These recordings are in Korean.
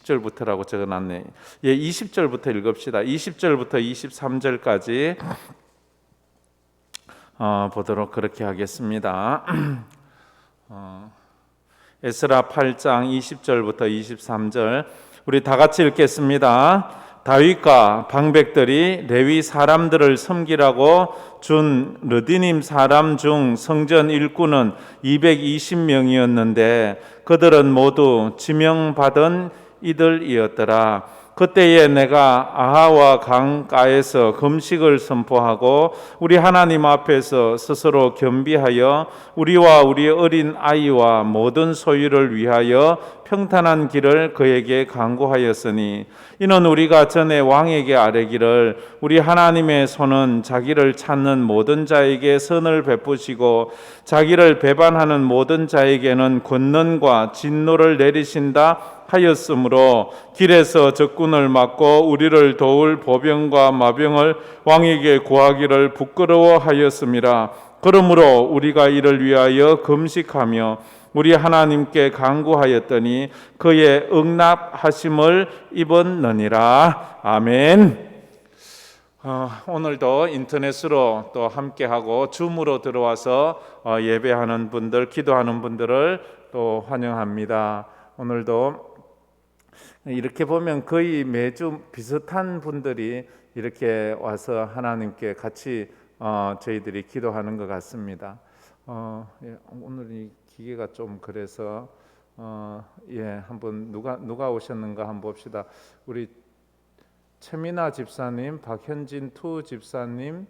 20절부터라고 적어놨네. 예, 20절부터 읽읍시다. 20절부터 23절까지 보도록 그렇게 하겠습니다. 에스라 8장 20절부터 23절 우리 다 같이 읽겠습니다. 다윗과 방백들이 레위 사람들을 섬기라고 준 르디님 사람 중 성전 일꾼은 220명이었는데 그들은 모두 지명받은 이들이었더라. 그때에 내가 아하와 강가에서 금식을 선포하고 우리 하나님 앞에서 스스로 겸비하여 우리와 우리 어린 아이와 모든 소유를 위하여 평탄한 길을 그에게 강구하였으니 이는 우리가 전에 왕에게 아뢰기를 우리 하나님의 손은 자기를 찾는 모든 자에게 선을 베푸시고 자기를 배반하는 모든 자에게는 권능과 진노를 내리신다 하였으므로 길에서 적군을 막고 우리를 도울 보병과 마병을 왕에게 구하기를 부끄러워하였음이라. 그러므로 우리가 이를 위하여 금식하며 우리 하나님께 간구하였더니 그의 응답하심을 입었느니라. 아멘. 오늘도 인터넷으로 또 함께하고 줌으로 들어와서 예배하는 분들, 기도하는 분들을 또 환영합니다. 오늘도 이렇게 보면 거의 매주 비슷한 분들이 이렇게 와서 하나님께 같이 저희들이 기도하는 것 같습니다. 오늘 이 기계가 좀 그래서 한번 누가 오셨는가 한번 봅시다. 우리 최민아 집사님, 박현진 투 집사님,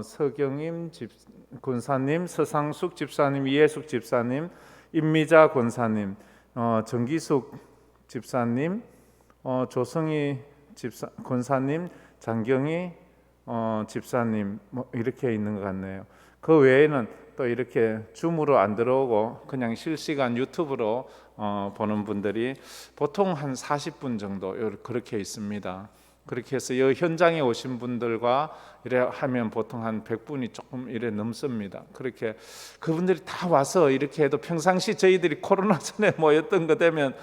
서경임 군사님, 서상숙 집사님, 이해숙 집사님, 임미자 권사님, 정기숙 집사님, 조성희 권사님, 장경희 집사님 이렇게 있는 것 같네요. 그 외에는 또 이렇게 줌으로 안 들어오고 그냥 실시간 유튜브로 보는 분들이 보통 한 40분 정도 그렇게 있습니다. 그렇게 해서 이 현장에 오신 분들과 이래 하면 보통 한 100분이 조금 이래 넘습니다. 그렇게 그분들이 다 와서 이렇게 해도 평상시 저희들이 코로나 전에 모였던 거 되면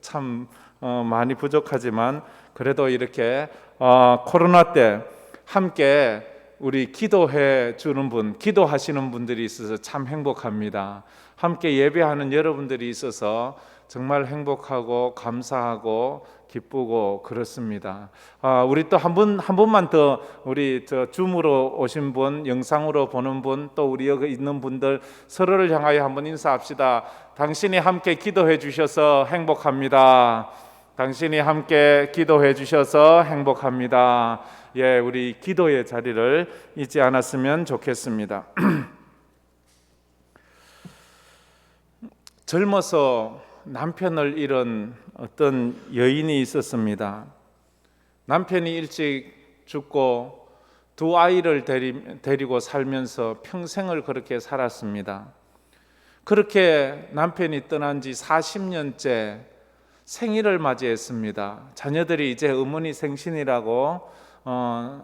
참 많이 부족하지만 그래도 이렇게 코로나 때 함께 우리 기도해 주는 분, 기도하시는 분들이 있어서 참 행복합니다. 함께 예배하는 여러분들이 있어서 정말 행복하고 감사하고 기쁘고 그렇습니다. 우리 또 한 분만 더 우리 줌으로 오신 분, 영상으로 보는 분, 또 우리 여기 있는 분들 서로를 향하여 한번 인사합시다. 당신이 함께 기도해 주셔서 행복합니다. 당신이 함께 기도해 주셔서 행복합니다. 예, 우리 기도의 자리를 잊지 않았으면 좋겠습니다. 젊어서 남편을 잃은 어떤 여인이 있었습니다. 남편이 일찍 죽고 두 아이를 데리고 살면서 평생을 그렇게 살았습니다. 그렇게 남편이 떠난 지 40년째 생일을 맞이했습니다. 자녀들이 이제 어머니 생신이라고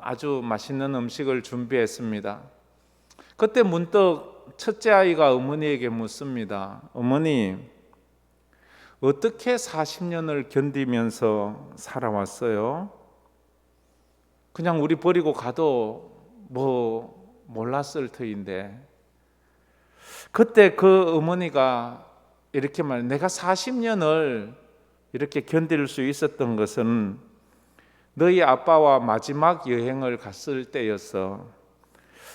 아주 맛있는 음식을 준비했습니다. 그때 문득 첫째 아이가 어머니에게 묻습니다. 어머니, 어떻게 40년을 견디면서 살아왔어요? 그냥 우리 버리고 가도 몰랐을 터인데. 그때 그 어머니가 이렇게 말해요. 내가 40년을 이렇게 견딜 수 있었던 것은 너희 아빠와 마지막 여행을 갔을 때였어.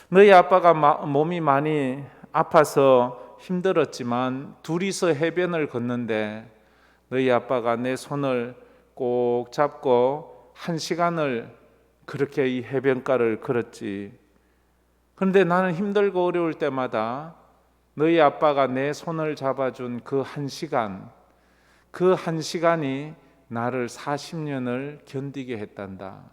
너희 아빠가 몸이 많이 아파서 힘들었지만 둘이서 해변을 걷는데 너희 아빠가 내 손을 꼭 잡고 1시간을 그렇게 이 해변가를 걸었지. 그런데 나는 힘들고 어려울 때마다 너희 아빠가 내 손을 잡아준 그 1시간, 그 1시간이 나를 40년을 견디게 했단다.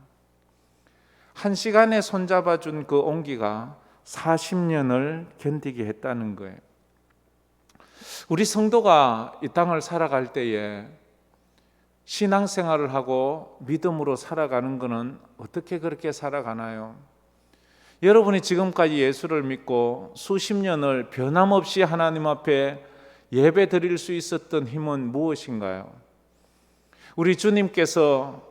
1시간에 손잡아준 그 온기가 40년을 견디게 했다는 거예요. 우리 성도가 이 땅을 살아갈 때에 신앙생활을 하고 믿음으로 살아가는 것은 어떻게 그렇게 살아가나요? 여러분이 지금까지 예수를 믿고 수십 년을 변함없이 하나님 앞에 예배 드릴 수 있었던 힘은 무엇인가요? 우리 주님께서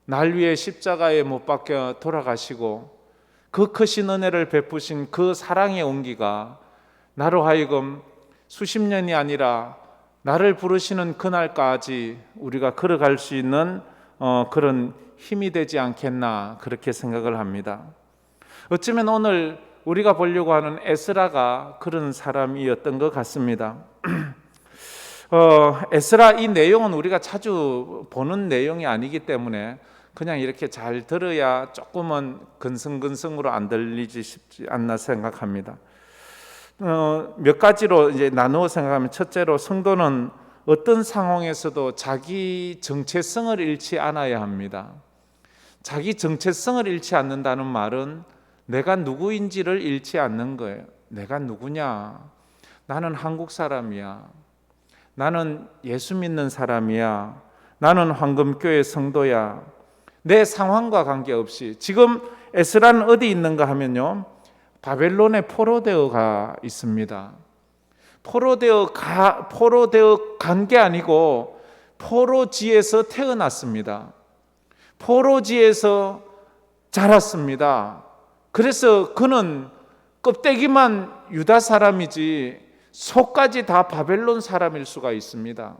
날 위해 십자가에 못 박혀 돌아가시고 그 크신 은혜를 베푸신 그 사랑의 온기가 나로 하여금 수십 년이 아니라 나를 부르시는 그날까지 우리가 걸어갈 수 있는 그런 힘이 되지 않겠나 그렇게 생각을 합니다. 어쩌면 오늘 우리가 보려고 하는 에스라가 그런 사람이었던 것 같습니다. 에스라 이 내용은 우리가 자주 보는 내용이 아니기 때문에 그냥 이렇게 잘 들어야 조금은 근성근성으로 안 들리지 싶지 않나 생각합니다. 몇 가지로 이제 나누어 생각하면, 첫째로 성도는 어떤 상황에서도 자기 정체성을 잃지 않아야 합니다. 자기 정체성을 잃지 않는다는 말은 내가 누구인지를 잃지 않는 거예요. 내가 누구냐? 나는 한국 사람이야. 나는 예수 믿는 사람이야. 나는 황금교회 성도야. 내 상황과 관계없이. 지금 에스라는 어디 있는가 하면요, 바벨론에 포로되어가 있습니다. 포로되어 간 게 아니고 포로지에서 태어났습니다. 포로지에서 자랐습니다. 그래서 그는 껍데기만 유다 사람이지 속까지 다 바벨론 사람일 수가 있습니다.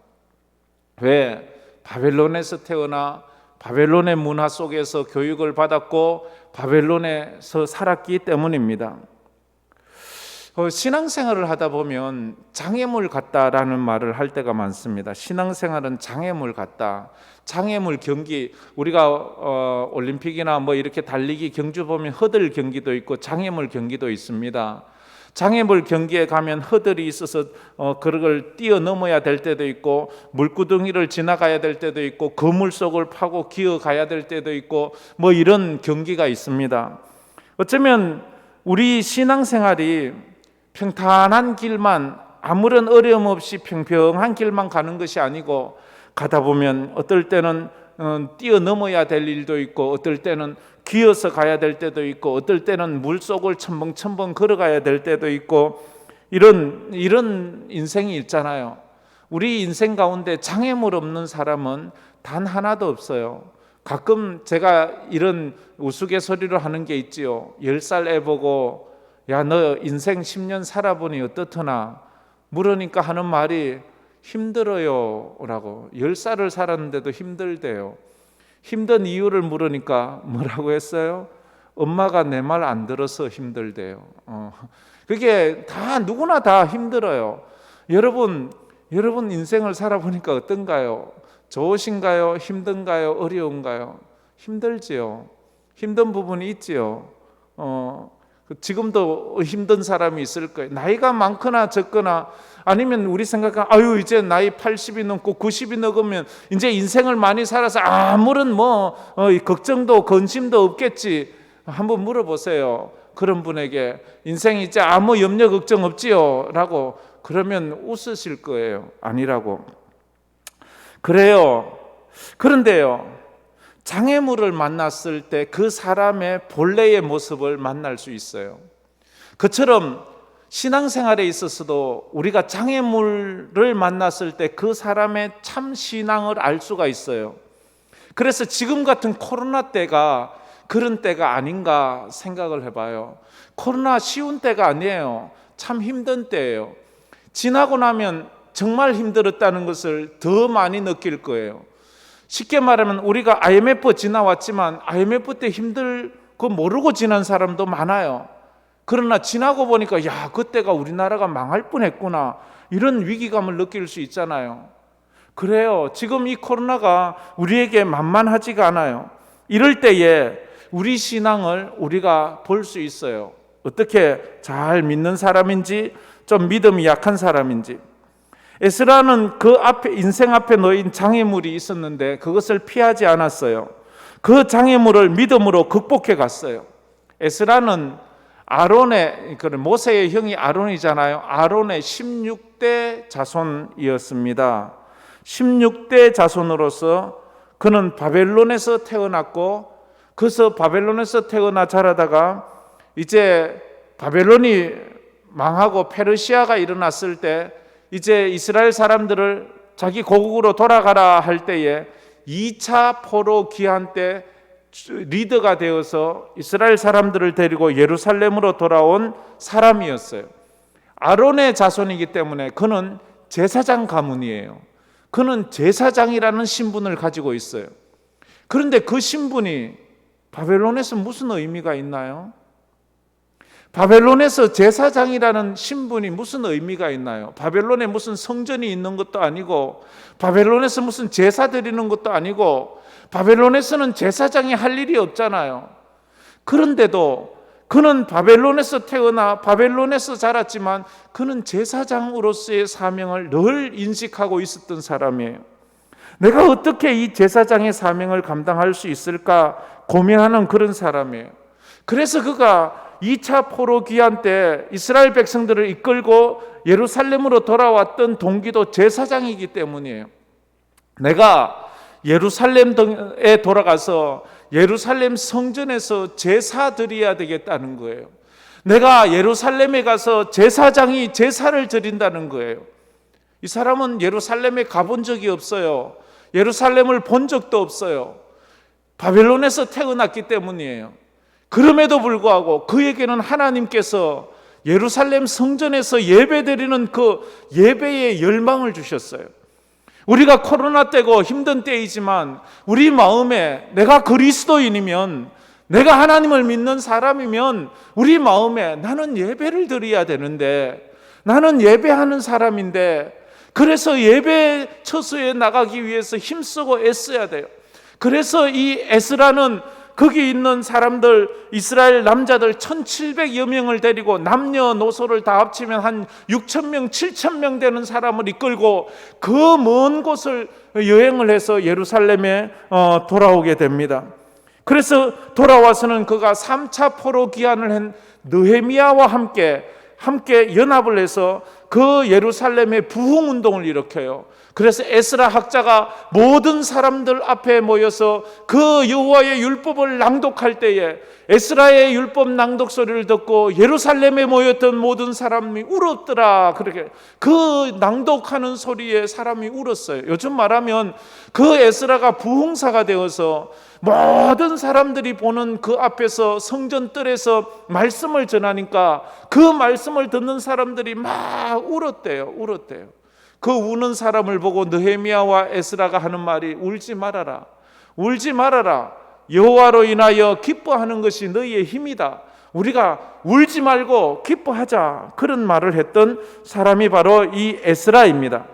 왜? 바벨론에서 태어나 바벨론의 문화 속에서 교육을 받았고 바벨론에서 살았기 때문입니다. 신앙생활을 하다 보면 장애물 같다라는 말을 할 때가 많습니다. 신앙생활은 장애물 같다. 장애물 경기, 우리가 올림픽이나 뭐 이렇게 달리기 경주 보면 허들 경기도 있고 장애물 경기도 있습니다. 장애물 경기에 가면 허들이 있어서 그걸 뛰어넘어야 될 때도 있고, 물구덩이를 지나가야 될 때도 있고, 거물 속을 파고 기어가야 될 때도 있고, 뭐 이런 경기가 있습니다. 어쩌면 우리 신앙생활이 평탄한 길만, 아무런 어려움 없이 평평한 길만 가는 것이 아니고, 가다 보면 어떨 때는 뛰어넘어야 될 일도 있고, 어떨 때는 기어서 가야 될 때도 있고, 어떨 때는 물속을 첨벙첨벙 걸어가야 될 때도 있고, 이런 인생이 있잖아요. 우리 인생 가운데 장애물 없는 사람은 단 하나도 없어요. 가끔 제가 이런 우스갯소리로 하는 게 있지요. 10살 애 보고 야, 너 인생 10년 살아보니 어떻더나 물으니까 하는 말이 힘들어요 라고. 10살을 살았는데도 힘들대요. 힘든 이유를 물으니까 뭐라고 했어요? 엄마가 내 말 안 들어서 힘들대요. 그게 다 누구나 다 힘들어요. 여러분 인생을 살아보니까 어떤가요? 좋으신가요? 힘든가요? 어려운가요? 힘들지요. 힘든 부분이 있지요. 지금도 힘든 사람이 있을 거예요. 나이가 많거나 적거나, 아니면 우리 생각하면 이제 나이 80이 넘고 90이 넘으면 이제 인생을 많이 살아서 아무런 걱정도 근심도 없겠지. 한번 물어보세요. 그런 분에게 인생 이제 아무 염려 걱정 없지요 라고 그러면 웃으실 거예요. 아니라고. 그래요. 그런데요, 장애물을 만났을 때 그 사람의 본래의 모습을 만날 수 있어요. 그처럼 신앙생활에 있어서도 우리가 장애물을 만났을 때 그 사람의 참 신앙을 알 수가 있어요. 그래서 지금 같은 코로나 때가 그런 때가 아닌가 생각을 해봐요. 코로나 쉬운 때가 아니에요. 참 힘든 때예요. 지나고 나면 정말 힘들었다는 것을 더 많이 느낄 거예요. 쉽게 말하면 우리가 IMF 지나왔지만 IMF 때 힘들 거 모르고 지난 사람도 많아요. 그러나 지나고 보니까 야, 그때가 우리나라가 망할 뻔했구나, 이런 위기감을 느낄 수 있잖아요. 그래요. 지금 이 코로나가 우리에게 만만하지가 않아요. 이럴 때에 우리 신앙을 우리가 볼 수 있어요. 어떻게 잘 믿는 사람인지, 좀 믿음이 약한 사람인지. 에스라는 그 앞에, 인생 앞에 놓인 장애물이 있었는데 그것을 피하지 않았어요. 그 장애물을 믿음으로 극복해 갔어요. 에스라는 아론의, 모세의 형이 아론이잖아요. 아론의 16대 자손이었습니다. 16대 자손으로서 그는 바벨론에서 태어났고, 그래서 바벨론에서 태어나 자라다가 이제 바벨론이 망하고 페르시아가 일어났을 때 이제 이스라엘 사람들을 자기 고국으로 돌아가라 할 때에 2차 포로 귀환 때 리더가 되어서 이스라엘 사람들을 데리고 예루살렘으로 돌아온 사람이었어요. 아론의 자손이기 때문에 그는 제사장 가문이에요. 그는 제사장이라는 신분을 가지고 있어요. 그런데 그 신분이 바벨론에서 무슨 의미가 있나요? 바벨론에서 제사장이라는 신분이 무슨 의미가 있나요? 바벨론에 무슨 성전이 있는 것도 아니고, 바벨론에서 무슨 제사 드리는 것도 아니고, 바벨론에서는 제사장이 할 일이 없잖아요. 그런데도 그는 바벨론에서 태어나 바벨론에서 자랐지만 그는 제사장으로서의 사명을 늘 인식하고 있었던 사람이에요. 내가 어떻게 이 제사장의 사명을 감당할 수 있을까 고민하는 그런 사람이에요. 그래서 그가 2차 포로 귀환 때 이스라엘 백성들을 이끌고 예루살렘으로 돌아왔던 동기도 제사장이기 때문이에요. 내가 예루살렘에 돌아가서 예루살렘 성전에서 제사 드려야 되겠다는 거예요. 내가 예루살렘에 가서 제사장이 제사를 드린다는 거예요. 이 사람은 예루살렘에 가본 적이 없어요. 예루살렘을 본 적도 없어요. 바벨론에서 태어났기 때문이에요. 그럼에도 불구하고 그에게는 하나님께서 예루살렘 성전에서 예배드리는 그 예배의 열망을 주셨어요. 우리가 코로나 때고 힘든 때이지만 우리 마음에 내가 그리스도인이면, 내가 하나님을 믿는 사람이면 우리 마음에 나는 예배를 드려야 되는데, 나는 예배하는 사람인데, 그래서 예배 처소에 나가기 위해서 힘쓰고 애써야 돼요. 그래서 이 에스라는 거기 있는 사람들, 이스라엘 남자들 1700여 명을 데리고 남녀노소를 다 합치면 한 6,000명, 7,000명 되는 사람을 이끌고 그 먼 곳을 여행을 해서 예루살렘에 돌아오게 됩니다. 그래서 돌아와서는 그가 3차 포로 귀환을 한 느헤미야와 함께 연합을 해서 그 예루살렘의 부흥운동을 일으켜요. 그래서 에스라 학자가 모든 사람들 앞에 모여서 그 여호와의 율법을 낭독할 때에 에스라의 율법 낭독 소리를 듣고 예루살렘에 모였던 모든 사람이 울었더라. 그렇게 그 낭독하는 소리에 사람이 울었어요. 요즘 말하면 그 에스라가 부흥사가 되어서 모든 사람들이 보는 그 앞에서 성전 뜰에서 말씀을 전하니까 그 말씀을 듣는 사람들이 막 울었대요. 그 우는 사람을 보고 느헤미야와 에스라가 하는 말이 울지 말아라. 여호와로 인하여 기뻐하는 것이 너희의 힘이다. 우리가 울지 말고 기뻐하자. 그런 말을 했던 사람이 바로 이 에스라입니다.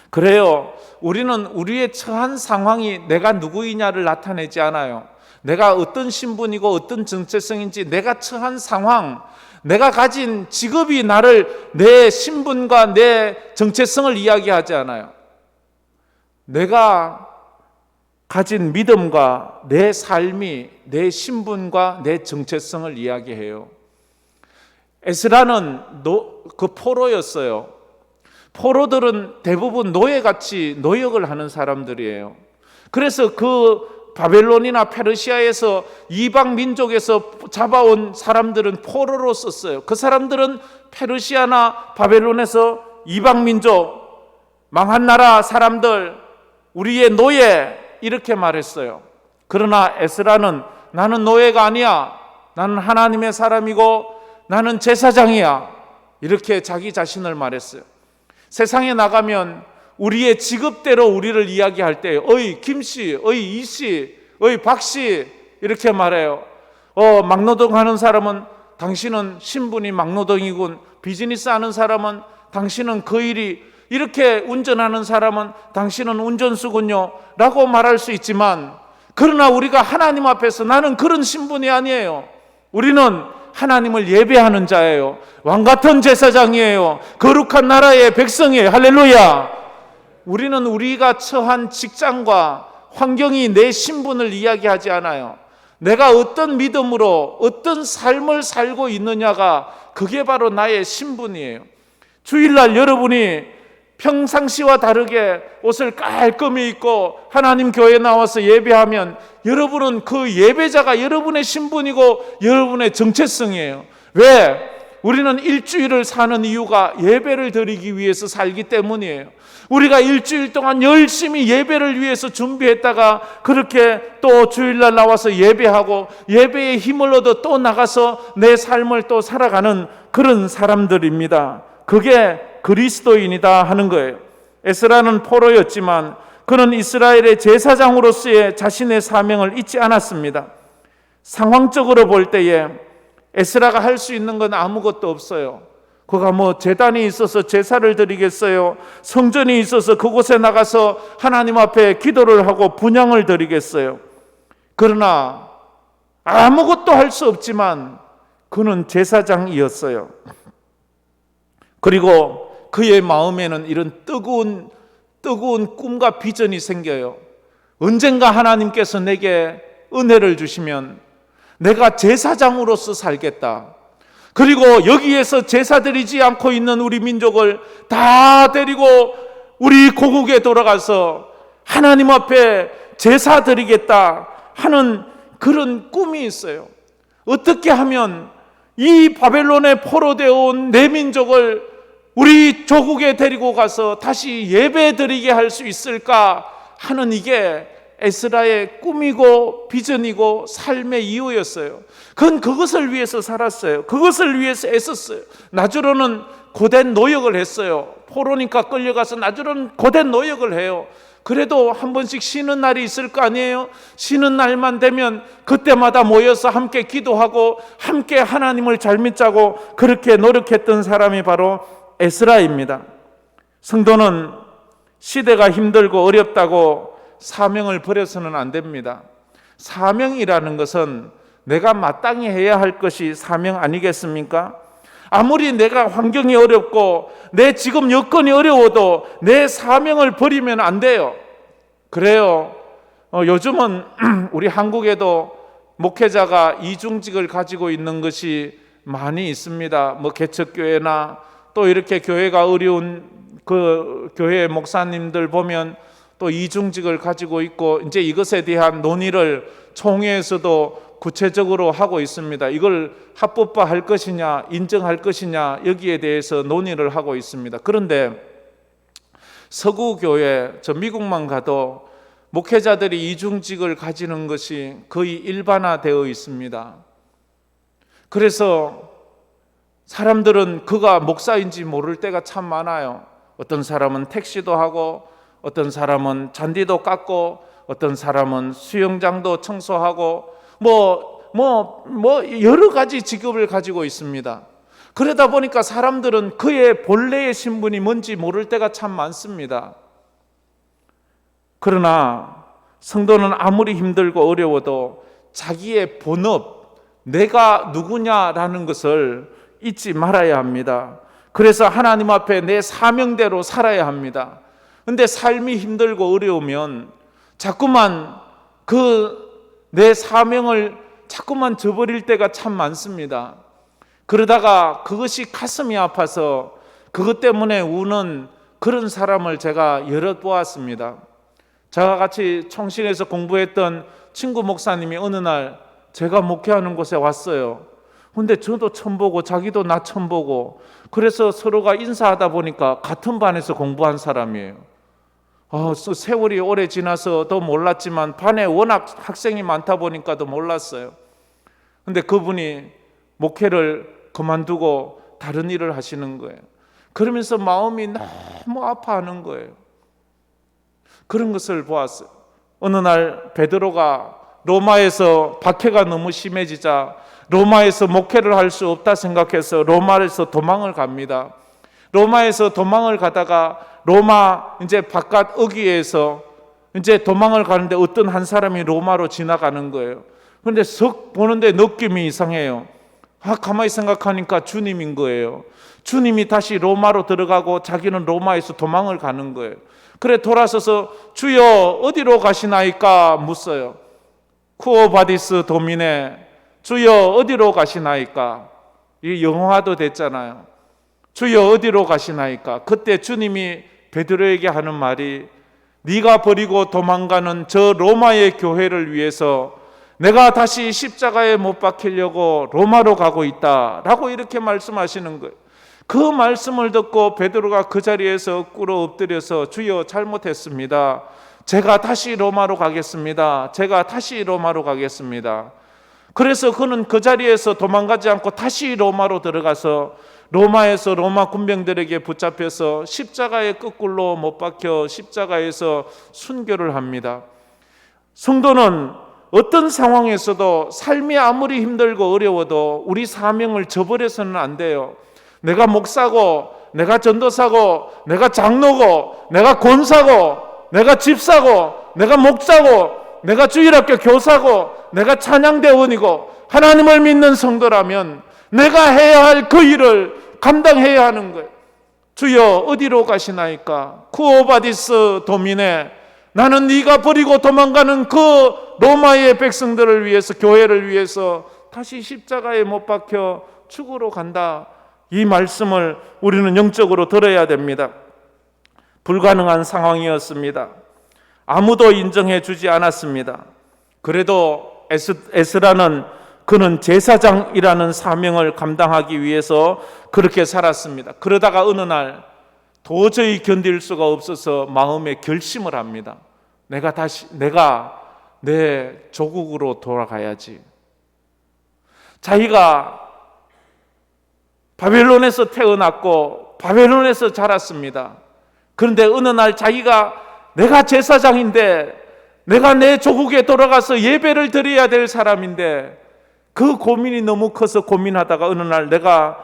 그래요. 우리는 우리의 처한 상황이 내가 누구이냐를 나타내지 않아요. 내가 어떤 신분이고 어떤 정체성인지, 내가 처한 상황, 내가 가진 직업이 나를, 내 신분과 내 정체성을 이야기하지 않아요. 내가 가진 믿음과 내 삶이 내 신분과 내 정체성을 이야기해요. 에스라는 그 포로였어요. 포로들은 대부분 노예같이 노역을 하는 사람들이에요. 그래서 그 바벨론이나 페르시아에서 이방 민족에서 잡아온 사람들은 포로로 썼어요. 그 사람들은 페르시아나 바벨론에서 이방 민족, 망한 나라 사람들, 우리의 노예, 이렇게 말했어요. 그러나 에스라는 나는 노예가 아니야. 나는 하나님의 사람이고 나는 제사장이야. 이렇게 자기 자신을 말했어요. 세상에 나가면 우리의 직업대로 우리를 이야기할 때 어이 김씨, 어이 이씨, 어이 박씨 이렇게 말해요. 막노동 하는 사람은 당신은 신분이 막노동이군. 비즈니스 하는 사람은 당신은 그 일이, 이렇게 운전하는 사람은 당신은 운전수군요 라고 말할 수 있지만, 그러나 우리가 하나님 앞에서 나는 그런 신분이 아니에요. 우리는 하나님을 예배하는 자예요. 왕같은 제사장이에요. 거룩한 나라의 백성이에요. 할렐루야. 우리는 우리가 처한 직장과 환경이 내 신분을 이야기하지 않아요. 내가 어떤 믿음으로 어떤 삶을 살고 있느냐가 그게 바로 나의 신분이에요. 주일날 여러분이 평상시와 다르게 옷을 깔끔히 입고 하나님 교회에 나와서 예배하면 여러분은 그 예배자가 여러분의 신분이고 여러분의 정체성이에요. 왜? 우리는 일주일을 사는 이유가 예배를 드리기 위해서 살기 때문이에요. 우리가 일주일 동안 열심히 예배를 위해서 준비했다가 그렇게 또 주일날 나와서 예배하고 예배의 힘을 얻어 또 나가서 내 삶을 또 살아가는 그런 사람들입니다. 그게 그리스도인이다 하는 거예요. 에스라는 포로였지만 그는 이스라엘의 제사장으로서의 자신의 사명을 잊지 않았습니다. 상황적으로 볼 때에 에스라가 할 수 있는 건 아무것도 없어요. 그가 뭐 제단이 있어서 제사를 드리겠어요? 성전이 있어서 그곳에 나가서 하나님 앞에 기도를 하고 분향을 드리겠어요? 그러나 아무것도 할 수 없지만 그는 제사장이었어요. 그리고 그의 마음에는 이런 뜨거운 꿈과 비전이 생겨요. 언젠가 하나님께서 내게 은혜를 주시면 내가 제사장으로서 살겠다. 그리고 여기에서 제사 드리지 않고 있는 우리 민족을 다 데리고 우리 고국에 돌아가서 하나님 앞에 제사 드리겠다 하는 그런 꿈이 있어요. 어떻게 하면 이 바벨론에 포로되어 온 내 민족을 우리 조국에 데리고 가서 다시 예배 드리게 할 수 있을까 하는 이게 에스라의 꿈이고 비전이고 삶의 이유였어요. 그건 그것을 위해서 살았어요. 그것을 위해서 애썼어요. 나주로는 고된 노역을 했어요. 포로니까 끌려가서 나주로는 고된 노역을 해요. 그래도 한 번씩 쉬는 날이 있을 거 아니에요? 쉬는 날만 되면 그때마다 모여서 함께 기도하고 함께 하나님을 잘 믿자고 그렇게 노력했던 사람이 바로 에스라입니다. 성도는 시대가 힘들고 어렵다고 사명을 버려서는 안 됩니다. 사명이라는 것은 내가 마땅히 해야 할 것이 사명 아니겠습니까? 아무리 내가 환경이 어렵고 내 지금 여건이 어려워도 내 사명을 버리면 안 돼요. 그래요. 요즘은 우리 한국에도 목회자가 이중직을 가지고 있는 것이 많이 있습니다. 뭐 개척교회나 또 이렇게 교회가 어려운 그 교회 목사님들 보면 또 이중직을 가지고 있고 이제 이것에 대한 논의를 총회에서도 구체적으로 하고 있습니다. 이걸 합법화할 것이냐 인정할 것이냐 여기에 대해서 논의를 하고 있습니다. 그런데 서구 교회, 저 미국만 가도 목회자들이 이중직을 가지는 것이 거의 일반화되어 있습니다. 그래서 사람들은 그가 목사인지 모를 때가 참 많아요. 어떤 사람은 택시도 하고 어떤 사람은 잔디도 깎고 어떤 사람은 수영장도 청소하고 여러 가지 직업을 가지고 있습니다. 그러다 보니까 사람들은 그의 본래의 신분이 뭔지 모를 때가 참 많습니다. 그러나 성도는 아무리 힘들고 어려워도 자기의 본업, 내가 누구냐라는 것을 잊지 말아야 합니다. 그래서 하나님 앞에 내 사명대로 살아야 합니다. 근데 삶이 힘들고 어려우면 자꾸만 내 사명을 자꾸만 저버릴 때가 참 많습니다. 그러다가 그것이 가슴이 아파서 그것 때문에 우는 그런 사람을 제가 여러 보았습니다. 저와 같이 청신에서 공부했던 친구 목사님이 어느 날 제가 목회하는 곳에 왔어요. 근데 저도 처음 보고 자기도 나 처음 보고 그래서 서로가 인사하다 보니까 같은 반에서 공부한 사람이에요. 세월이 오래 지나서 더 몰랐지만 반에 워낙 학생이 많다 보니까 더 몰랐어요. 근데 그분이 목회를 그만두고 다른 일을 하시는 거예요. 그러면서 마음이 너무 아파하는 거예요. 그런 것을 보았어요. 어느 날 베드로가 로마에서 박해가 너무 심해지자 로마에서 목회를 할 수 없다 생각해서 로마에서 도망을 갑니다. 로마에서 도망을 가다가 로마 이제 바깥 어귀에서 이제 도망을 가는데 어떤 한 사람이 로마로 지나가는 거예요. 그런데 석 보는데 느낌이 이상해요. 가만히 생각하니까 주님인 거예요. 주님이 다시 로마로 들어가고 자기는 로마에서 도망을 가는 거예요. 그래 돌아서서 주여 어디로 가시나이까 묻어요. 쿠오바디스 도미네, 주여 어디로 가시나이까? 이 영화도 됐잖아요. 주여 어디로 가시나이까? 그때 주님이 베드로에게 하는 말이 네가 버리고 도망가는 저 로마의 교회를 위해서 내가 다시 십자가에 못 박히려고 로마로 가고 있다라고 이렇게 말씀하시는 거예요. 그 말씀을 듣고 베드로가 그 자리에서 꿇어 엎드려서 주여 잘못했습니다. 제가 다시 로마로 가겠습니다. 제가 다시 로마로 가겠습니다. 그래서 그는 그 자리에서 도망가지 않고 다시 로마로 들어가서 로마에서 로마 군병들에게 붙잡혀서 십자가에 거꾸로 못 박혀 십자가에서 순교를 합니다. 성도는 어떤 상황에서도 삶이 아무리 힘들고 어려워도 우리 사명을 저버려서는 안 돼요. 내가 목사고, 내가 전도사고, 내가 장로고, 내가 권사고, 내가 집사고, 내가 목사고, 내가 주일학교 교사고, 내가 찬양대원이고 하나님을 믿는 성도라면 내가 해야 할 그 일을 감당해야 하는 거예요. 주여 어디로 가시나이까? 쿠오바디스 도미네. 나는 네가 버리고 도망가는 그 로마의 백성들을 위해서, 교회를 위해서 다시 십자가에 못 박혀 죽으러 간다. 이 말씀을 우리는 영적으로 들어야 됩니다. 불가능한 상황이었습니다. 아무도 인정해 주지 않았습니다. 그래도 에스라는 그는 제사장이라는 사명을 감당하기 위해서 그렇게 살았습니다. 그러다가 어느 날 도저히 견딜 수가 없어서 마음에 결심을 합니다. 내가 내 조국으로 돌아가야지. 자기가 바벨론에서 태어났고 바벨론에서 자랐습니다. 그런데 어느 날 자기가 내가 제사장인데 내가 내 조국에 돌아가서 예배를 드려야 될 사람인데 그 고민이 너무 커서 고민하다가 어느 날 내가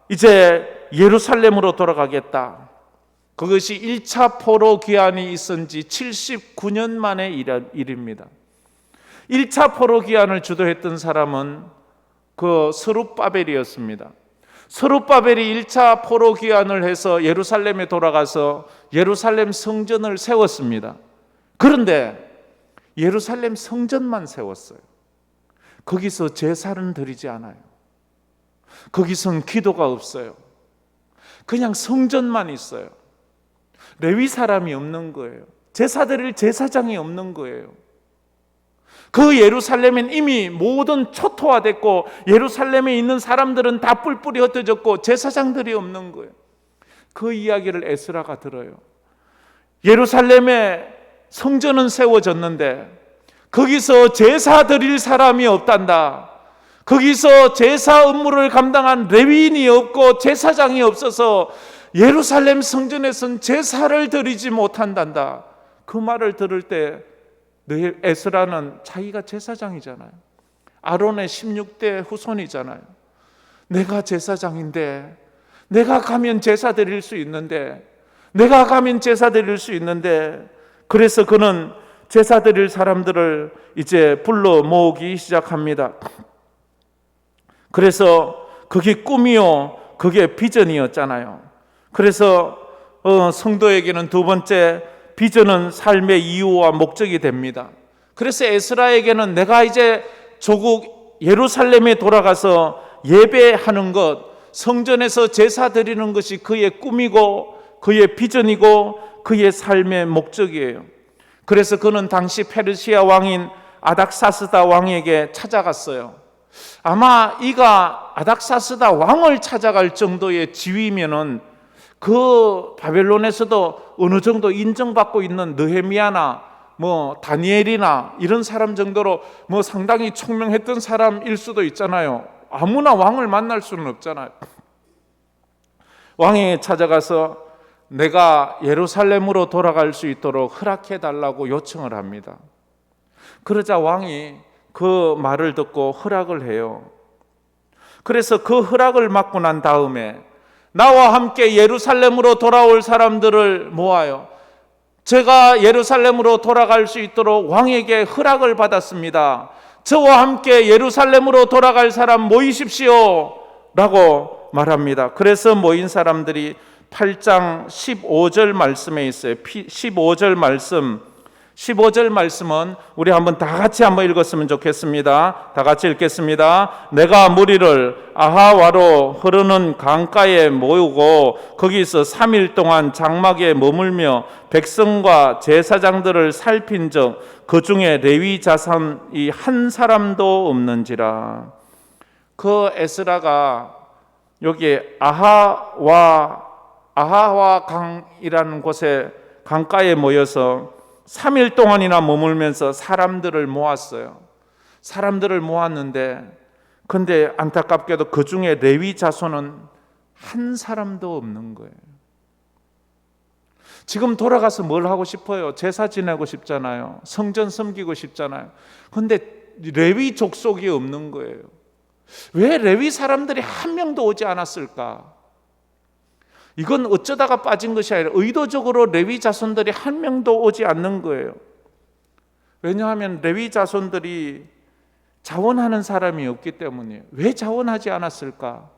이제 예루살렘으로 돌아가겠다. 그것이 1차 포로 귀환이 있은 지 79년 만의 일입니다. 1차 포로 귀환을 주도했던 사람은 그 스룹바벨이었습니다. 스룹바벨이 1차 포로 귀환을 해서 예루살렘에 돌아가서 예루살렘 성전을 세웠습니다. 그런데 예루살렘 성전만 세웠어요. 거기서 제사는 드리지 않아요. 거기선 기도가 없어요. 그냥 성전만 있어요. 레위 사람이 없는 거예요. 제사 드릴 제사장이 없는 거예요. 그 예루살렘은 이미 모든 초토화됐고 예루살렘에 있는 사람들은 다 뿔뿔이 흩어졌고 제사장들이 없는 거예요. 그 이야기를 에스라가 들어요. 예루살렘에 성전은 세워졌는데 거기서 제사 드릴 사람이 없단다. 거기서 제사 업무를 감당한 레위인이 없고 제사장이 없어서 예루살렘 성전에선 제사를 드리지 못한단다. 그 말을 들을 때 에스라는 자기가 제사장이잖아요. 아론의 16대 후손이잖아요. 내가 제사장인데 내가 가면 제사 드릴 수 있는데 내가 가면 제사 드릴 수 있는데 그래서 그는 제사 드릴 사람들을 이제 불러 모으기 시작합니다. 그래서 그게 꿈이요, 그게 비전이었잖아요. 그래서 성도에게는 두 번째 비전은 삶의 이유와 목적이 됩니다. 그래서 에스라에게는 내가 이제 조국 예루살렘에 돌아가서 예배하는 것, 성전에서 제사 드리는 것이 그의 꿈이고 그의 비전이고 그의 삶의 목적이에요. 그래서 그는 당시 페르시아 왕인 아닥사스다 왕에게 찾아갔어요. 아마 이가 아닥사스다 왕을 찾아갈 정도의 지위면은 그 바벨론에서도 어느 정도 인정받고 있는 느헤미야나 다니엘이나 이런 사람 정도로 상당히 총명했던 사람일 수도 있잖아요. 아무나 왕을 만날 수는 없잖아요. 왕에게 찾아가서 내가 예루살렘으로 돌아갈 수 있도록 허락해 달라고 요청을 합니다. 그러자 왕이 그 말을 듣고 허락을 해요. 그래서 그 허락을 받고 난 다음에 나와 함께 예루살렘으로 돌아올 사람들을 모아요. 제가 예루살렘으로 돌아갈 수 있도록 왕에게 허락을 받았습니다. 저와 함께 예루살렘으로 돌아갈 사람 모이십시오 라고 말합니다. 그래서 모인 사람들이 8장 15절 말씀에 있어요. 15절 말씀 15절 말씀은 우리 한번 다 같이 한번 읽었으면 좋겠습니다. 다 같이 읽겠습니다. 내가 무리를 아하와로 흐르는 강가에 모으고 거기서 3일 동안 장막에 머물며 백성과 제사장들을 살핀 적 그 중에 레위 자손이 한 사람도 없는지라. 그 에스라가 여기 아하와 강이라는 곳에 강가에 모여서 3일 동안이나 머물면서 사람들을 모았어요. 사람들을 모았는데 근데 안타깝게도 그 중에 레위 자손은 한 사람도 없는 거예요. 지금 돌아가서 뭘 하고 싶어요? 제사 지내고 싶잖아요. 성전 섬기고 싶잖아요. 근데 레위 족속이 없는 거예요. 왜 레위 사람들이 한 명도 오지 않았을까? 이건 어쩌다가 빠진 것이 아니라 의도적으로 레위 자손들이 한 명도 오지 않는 거예요. 왜냐하면 레위 자손들이 자원하는 사람이 없기 때문이에요. 왜 자원하지 않았을까?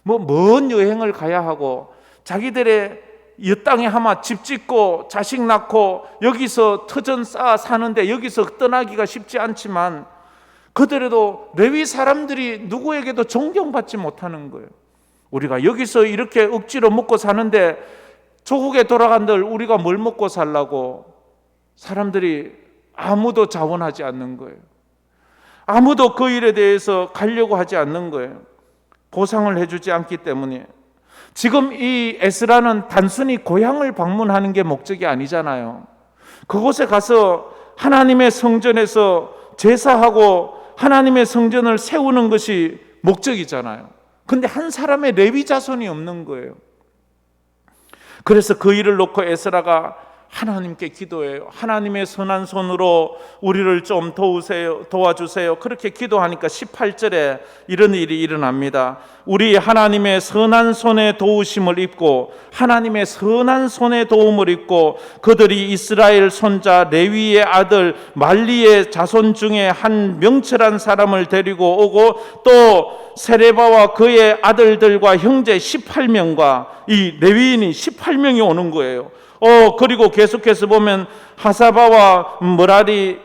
먼 여행을 가야 하고 자기들의 이 땅에 아마 집 짓고 자식 낳고 여기서 터전 쌓아 사는데 여기서 떠나기가 쉽지 않지만 그들에도 레위 사람들이 누구에게도 존경받지 못하는 거예요. 우리가 여기서 이렇게 억지로 먹고 사는데 조국에 돌아간들 우리가 뭘 먹고 살라고 사람들이 아무도 자원하지 않는 거예요. 아무도 그 일에 대해서 가려고 하지 않는 거예요. 보상을 해주지 않기 때문에. 지금 이 에스라는 단순히 고향을 방문하는 게 목적이 아니잖아요. 그곳에 가서 하나님의 성전에서 제사하고 하나님의 성전을 세우는 것이 목적이잖아요. 근데 한 사람의 레위 자손이 없는 거예요. 그래서 그 일을 놓고 에스라가 하나님께 기도해요. 하나님의 선한 손으로 우리를 좀 도와주세요. 그렇게 기도하니까 18절에 이런 일이 일어납니다. 우리 하나님의 선한 손의 도우심을 입고 하나님의 선한 손의 도움을 입고 그들이 이스라엘 손자 레위의 아들 말리의 자손 중에 한 명철한 사람을 데리고 오고 또 세레바와 그의 아들들과 형제 18명과 이 레위인이 18명이 오는 거예요. 그리고 계속해서 보면 하사바와 머라리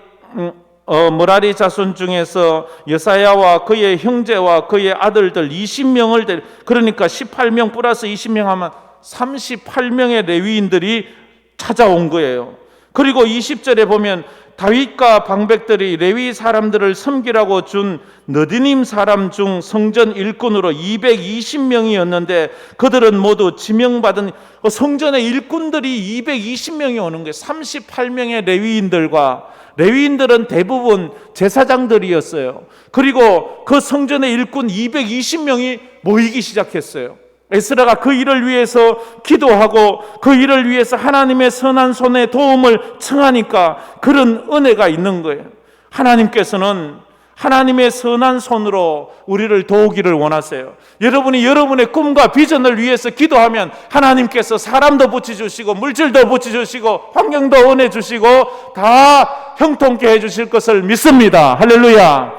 자손 중에서 여사야와 그의 형제와 그의 아들들 20명을 그러니까 18명 플러스 20명 하면 38명의 레위인들이 찾아온 거예요. 그리고 20절에 보면 다윗과 방백들이 레위 사람들을 섬기라고 준 느디님 사람 중 성전 일꾼으로 220명이었는데 그들은 모두 지명받은 성전의 일꾼들이 220명이 오는 거예요. 38명의 레위인들과 레위인들은 대부분 제사장들이었어요. 그리고 그 성전의 일꾼 220명이 모이기 시작했어요. 에스라가 그 일을 위해서 기도하고 그 일을 위해서 하나님의 선한 손의 도움을 청하니까 그런 은혜가 있는 거예요. 하나님께서는 하나님의 선한 손으로 우리를 도우기를 원하세요. 여러분이 여러분의 꿈과 비전을 위해서 기도하면 하나님께서 사람도 붙여주시고 물질도 붙여주시고 환경도 은혜 주시고 다 형통케 해주실 것을 믿습니다. 할렐루야.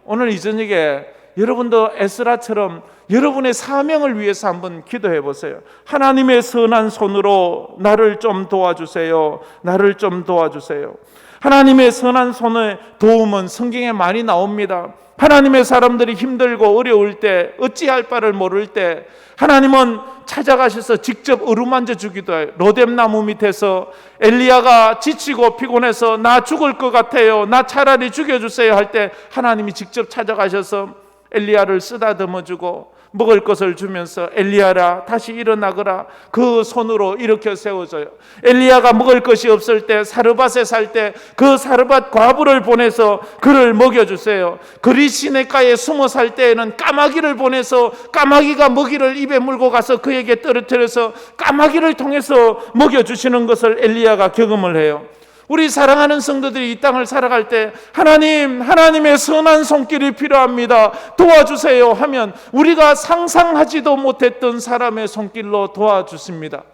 오늘 이 저녁에 여러분도 에스라처럼 여러분의 사명을 위해서 한번 기도해 보세요. 하나님의 선한 손으로 나를 좀 도와주세요. 나를 좀 도와주세요. 하나님의 선한 손의 도움은 성경에 많이 나옵니다. 하나님의 사람들이 힘들고 어려울 때 어찌할 바를 모를 때 하나님은 찾아가셔서 직접 어루만져 주기도 해요. 로뎀나무 밑에서 엘리야가 지치고 피곤해서 나 죽을 것 같아요. 나 차라리 죽여주세요 할 때 하나님이 직접 찾아가셔서 엘리야를 쓰다듬어 주고 먹을 것을 주면서 엘리야라 다시 일어나거라 그 손으로 일으켜 세워줘요. 엘리야가 먹을 것이 없을 때 사르밧에 살 때 그 사르밧 과부를 보내서 그를 먹여주세요. 그리 시내가에 숨어 살 때에는 까마귀를 보내서 까마귀가 먹이를 입에 물고 가서 그에게 떨어뜨려서 까마귀를 통해서 먹여주시는 것을 엘리야가 경험을 해요. 우리 사랑하는 성도들이 이 땅을 살아갈 때 하나님의 선한 손길이 필요합니다. 도와주세요 하면 우리가 상상하지도 못했던 사람의 손길로 도와주십니다.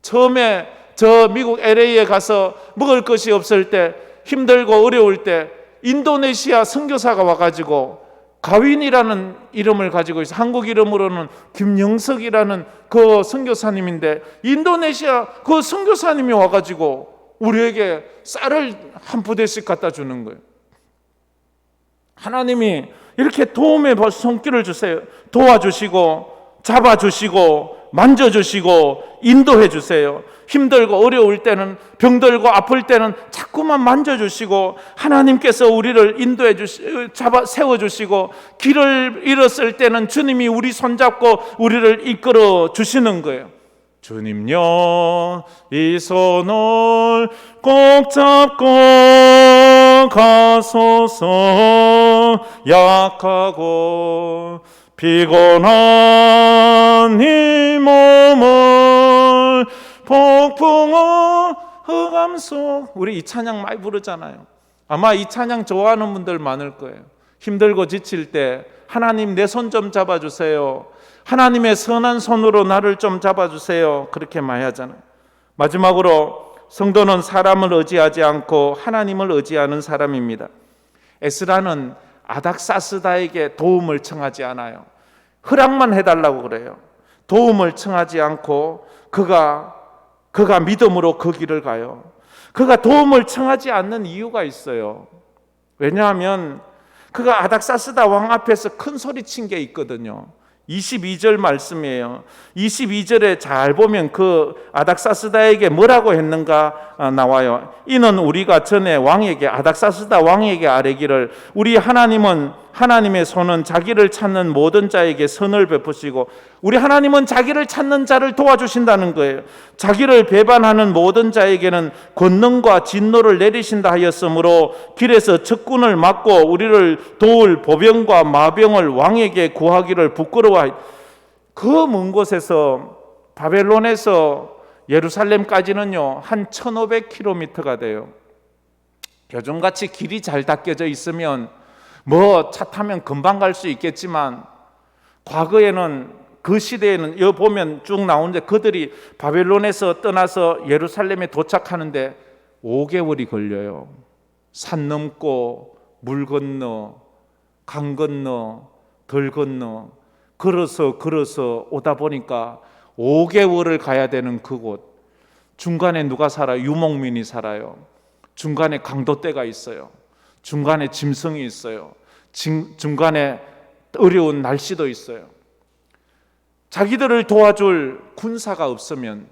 처음에 저 미국 LA에 가서 먹을 것이 없을 때 힘들고 어려울 때 인도네시아 선교사가 와가지고 가윈이라는 이름을 가지고 있어요. 한국 이름으로는 김영석이라는 그 선교사님인데 인도네시아 그 선교사님이 와가지고 우리에게 쌀을 한 부대씩 갖다 주는 거예요. 하나님이 이렇게 도움의 손길을 주세요. 도와주시고 잡아주시고 만져주시고 인도해 주세요. 힘들고 어려울 때는, 병들고 아플 때는 자꾸만 만져주시고, 하나님께서 우리를 인도해 세워주시고, 길을 잃었을 때는 주님이 우리 손잡고 우리를 이끌어 주시는 거예요. 주님요, 이 손을 꼭 잡고 가소서. 약하고 피곤한 이 몸을 폭풍우 흑암 속. 우리 이 찬양 많이 부르잖아요. 아마 이 찬양 좋아하는 분들 많을 거예요. 힘들고 지칠 때 하나님 내 손 좀 잡아주세요. 하나님의 선한 손으로 나를 좀 잡아주세요. 그렇게 많이 하잖아요. 마지막으로 성도는 사람을 의지하지 않고 하나님을 의지하는 사람입니다. 에스라는 아닥사스다에게 도움을 청하지 않아요. 허락만 해달라고 그래요. 도움을 청하지 않고 그가 믿음으로 그 길을 가요. 그가 도움을 청하지 않는 이유가 있어요. 왜냐하면 그가 아닥사스다 왕 앞에서 큰 소리 친 게 있거든요. 22절 말씀이에요. 22절에 잘 보면 그 아닥사스다에게 뭐라고 했는가 나와요. 이는 우리가 전에 왕에게, 아닥사스다 왕에게 아뢰기를, 우리 하나님은, 하나님의 손은 자기를 찾는 모든 자에게 선을 베푸시고, 우리 하나님은 자기를 찾는 자를 도와주신다는 거예요. 자기를 배반하는 모든 자에게는 권능과 진노를 내리신다 하였으므로 길에서 적군을 막고 우리를 도울 보병과 마병을 왕에게 구하기를 부끄러워하여. 그 먼 곳에서, 바벨론에서 예루살렘까지는요 한 1500km가 돼요. 요즘같이 길이 잘 닦여져 있으면 뭐 차 타면 금방 갈 수 있겠지만, 과거에는, 그 시대에는 여기 보면 쭉 나오는데, 그들이 바벨론에서 떠나서 예루살렘에 도착하는데 5개월이 걸려요. 산 넘고 물 건너 강 건너 들 건너 걸어서 오다 보니까 5개월을 가야 되는 그곳, 중간에 누가 살아요? 유목민이 살아요. 중간에 강도떼가 있어요. 중간에 짐승이 있어요. 중간에 어려운 날씨도 있어요. 자기들을 도와줄 군사가 없으면,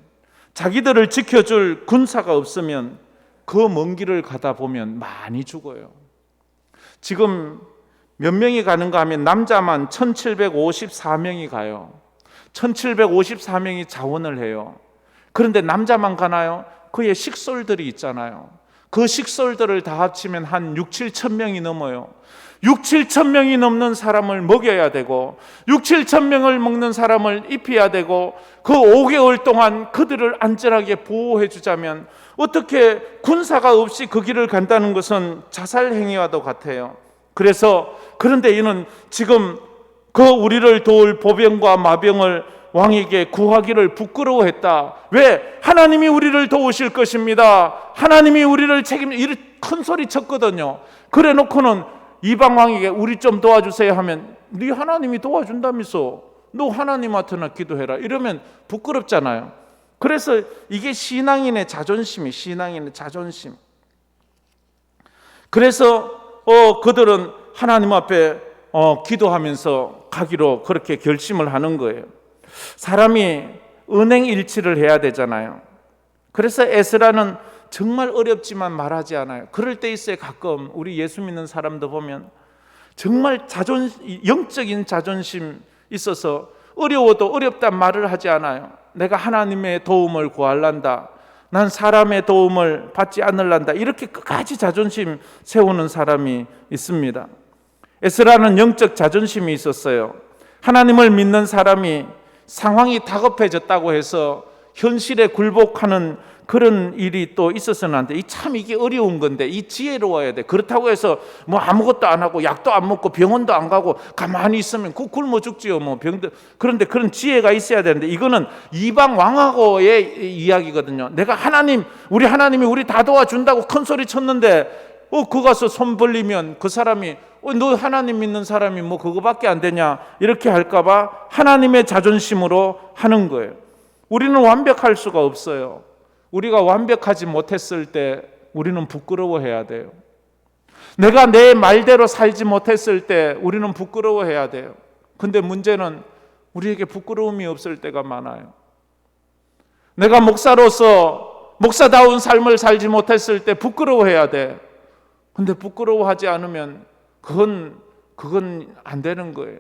자기들을 지켜줄 군사가 없으면 그 먼 길을 가다 보면 많이 죽어요. 지금 몇 명이 가는가 하면 남자만 1754명이 가요. 1754명이 자원을 해요. 그런데 남자만 가나요? 그의 식솔들이 있잖아요. 그 식솔들을 다 합치면 한 6, 7천 명이 넘어요. 6, 7천 명이 넘는 사람을 먹여야 되고, 6, 7천 명을 먹는 사람을 입혀야 되고, 그 5개월 동안 그들을 안전하게 보호해 주자면, 어떻게 군사가 없이 그 길을 간다는 것은 자살 행위와도 같아요. 그런데 이는 지금 그 우리를 도울 보병과 마병을 왕에게 구하기를 부끄러워했다. 왜? 하나님이 우리를 도우실 것입니다. 하나님이 우리를 이렇게 큰 소리 쳤거든요. 그래 놓고는 이방 왕에게 우리 좀 도와주세요 하면, 네 하나님이 도와준다면서 너 하나님한테나 기도해라, 이러면 부끄럽잖아요. 그래서 이게 신앙인의 자존심이, 신앙인의 자존심. 그래서 그들은 하나님 앞에 기도하면서 가기로 그렇게 결심을 하는 거예요. 사람이 은행 일치를 해야 되잖아요. 그래서 에스라는 정말 어렵지만 말하지 않아요. 그럴 때 있어요. 가끔 우리 예수 믿는 사람도 보면 정말 영적인 자존심 있어서 어려워도 어렵단 말을 하지 않아요. 내가 하나님의 도움을 구할란다, 난 사람의 도움을 받지 않을란다, 이렇게 끝까지 자존심 세우는 사람이 있습니다. 에스라는 영적 자존심이 있었어요. 하나님을 믿는 사람이 상황이 다급해졌다고 해서 현실에 굴복하는 그런 일이 또 있어서는 안 돼. 이게 어려운 건데 이 지혜로워야 돼. 그렇다고 해서 뭐 아무것도 안 하고 약도 안 먹고 병원도 안 가고 가만히 있으면 굶어 죽지요. 뭐 병들. 그런데 그런 지혜가 있어야 되는데, 이거는 이방 왕하고의 이야기거든요. 내가 우리 하나님이 우리 다 도와준다고 큰 소리 쳤는데 그 가서 손 벌리면 그 사람이 너 하나님 믿는 사람이 뭐 그거밖에 안 되냐, 이렇게 할까봐 하나님의 자존심으로 하는 거예요. 우리는 완벽할 수가 없어요. 우리가 완벽하지 못했을 때 우리는 부끄러워해야 돼요. 내가 내 말대로 살지 못했을 때 우리는 부끄러워해야 돼요. 근데 문제는 우리에게 부끄러움이 없을 때가 많아요. 내가 목사로서 목사다운 삶을 살지 못했을 때 부끄러워해야 돼. 근데 부끄러워하지 않으면 그건 안 되는 거예요.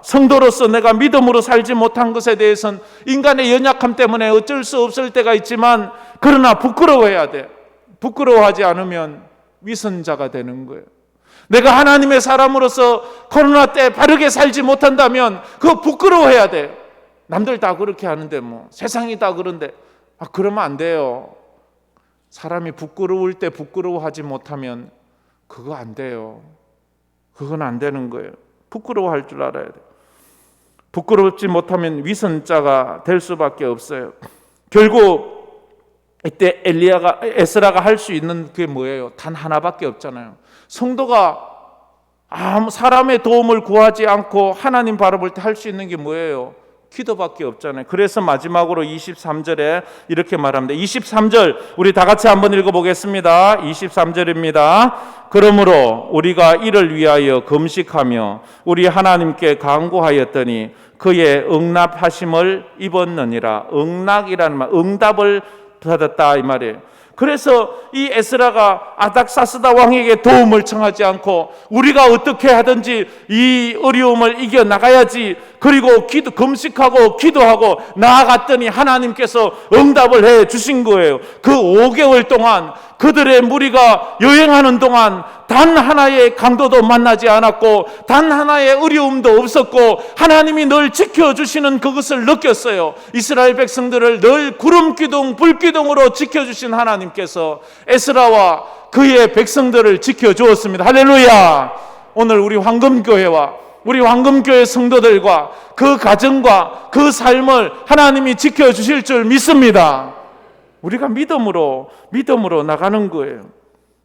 성도로서 내가 믿음으로 살지 못한 것에 대해서는 인간의 연약함 때문에 어쩔 수 없을 때가 있지만, 그러나 부끄러워해야 돼. 부끄러워하지 않으면 위선자가 되는 거예요. 내가 하나님의 사람으로서 코로나 때 바르게 살지 못한다면 그거 부끄러워해야 돼. 남들 다 그렇게 하는데 세상이 다 그런데 그러면 안 돼요. 사람이 부끄러울 때 부끄러워하지 못하면 그거 안 돼요. 그건 안 되는 거예요. 부끄러워할 줄 알아야 돼요. 부끄럽지 못하면 위선자가 될 수밖에 없어요. 결국 이때 에스라가 할 수 있는 게 뭐예요? 단 하나밖에 없잖아요. 성도가 아무 사람의 도움을 구하지 않고 하나님 바라볼 때 할 수 있는 게 뭐예요? 기도밖에 없잖아요. 그래서 마지막으로 23절에 이렇게 말합니다. 23절 우리 다 같이 한번 읽어보겠습니다. 23절입니다. 그러므로 우리가 이를 위하여 금식하며 우리 하나님께 간구하였더니 그의 응답하심을 입었느니라. 응락이라는 말, 응답을 받았다 이 말이에요. 그래서 이 에스라가 아닥사스다 왕에게 도움을 청하지 않고 우리가 어떻게 하든지 이 어려움을 이겨나가야지, 그리고 금식하고 기도하고 나아갔더니 하나님께서 응답을 해 주신 거예요. 그 5개월 동안 그들의 무리가 여행하는 동안 단 하나의 강도도 만나지 않았고 단 하나의 어려움도 없었고 하나님이 늘 지켜주시는 그것을 느꼈어요. 이스라엘 백성들을 늘 구름기둥 불기둥으로 지켜주신 하나님께서 에스라와 그의 백성들을 지켜주었습니다. 할렐루야. 오늘 우리 황금교회와 우리 황금교회 성도들과 그 가정과 그 삶을 하나님이 지켜주실 줄 믿습니다. 우리가 믿음으로 나가는 거예요.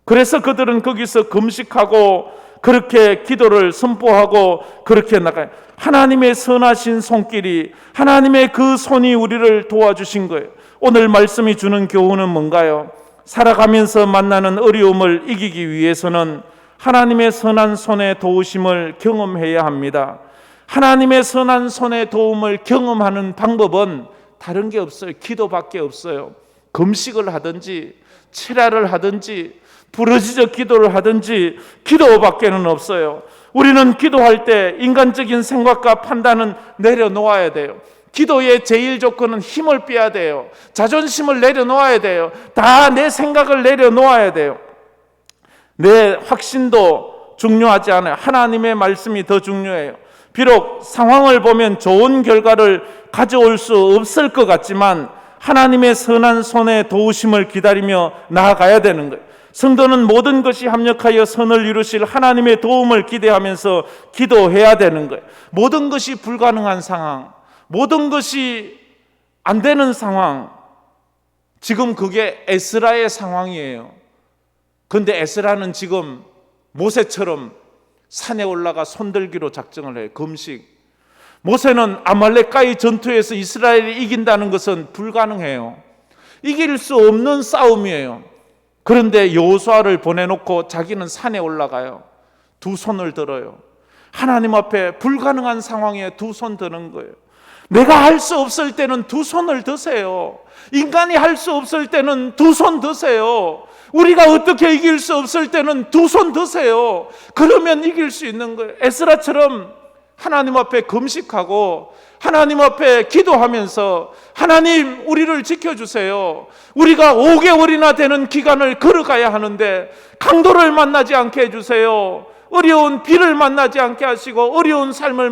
그래서 그들은 거기서 금식하고 그렇게 기도를 선포하고 그렇게 나가요. 하나님의 선하신 손길이, 하나님의 그 손이 우리를 도와주신 거예요. 오늘 말씀이 주는 교훈은 뭔가요? 살아가면서 만나는 어려움을 이기기 위해서는 하나님의 선한 손의 도우심을 경험해야 합니다. 하나님의 선한 손의 도움을 경험하는 방법은 다른 게 없어요. 기도밖에 없어요. 금식을 하든지 철야를 하든지 부르짖어 기도를 하든지 기도밖에는 없어요. 우리는 기도할 때 인간적인 생각과 판단은 내려놓아야 돼요. 기도의 제일 조건은 힘을 빼야 돼요. 자존심을 내려놓아야 돼요. 다 내 생각을 내려놓아야 돼요. 내 확신도 중요하지 않아요. 하나님의 말씀이 더 중요해요. 비록 상황을 보면 좋은 결과를 가져올 수 없을 것 같지만 하나님의 선한 손의 도우심을 기다리며 나아가야 되는 거예요. 성도는 모든 것이 합력하여 선을 이루실 하나님의 도움을 기대하면서 기도해야 되는 거예요. 모든 것이 불가능한 상황, 모든 것이 안 되는 상황, 지금 그게 에스라의 상황이에요. 그런데 에스라는 지금 모세처럼 산에 올라가 손들기로 작정을 해요. 금식. 모세는 아말렉과의 전투에서 이스라엘이 이긴다는 것은 불가능해요. 이길 수 없는 싸움이에요. 그런데 여호수아를 보내놓고 자기는 산에 올라가요. 두 손을 들어요. 하나님 앞에 불가능한 상황에 두 손 드는 거예요. 내가 할 수 없을 때는 두 손을 드세요. 인간이 할 수 없을 때는 두 손 드세요. 우리가 어떻게 이길 수 없을 때는 두 손 드세요. 그러면 이길 수 있는 거예요. 에스라처럼 하나님 앞에 금식하고 하나님 앞에 기도하면서 하나님 우리를 지켜주세요. 우리가 5개월이나 되는 기간을 걸어가야 하는데 강도를 만나지 않게 해주세요. 어려운 비를 만나지 않게 하시고 어려운 삶을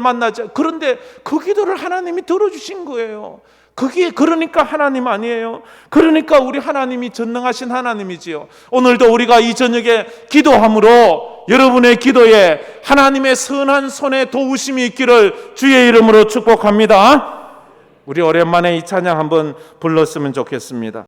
그런데 그 기도를 하나님이 들어주신 거예요. 그게 그러니까 하나님 아니에요? 그러니까 우리 하나님이 전능하신 하나님이지요. 오늘도 우리가 이 저녁에 기도함으로 여러분의 기도에 하나님의 선한 손에 도우심이 있기를 주의 이름으로 축복합니다. 우리 오랜만에 이 찬양 한번 불렀으면 좋겠습니다.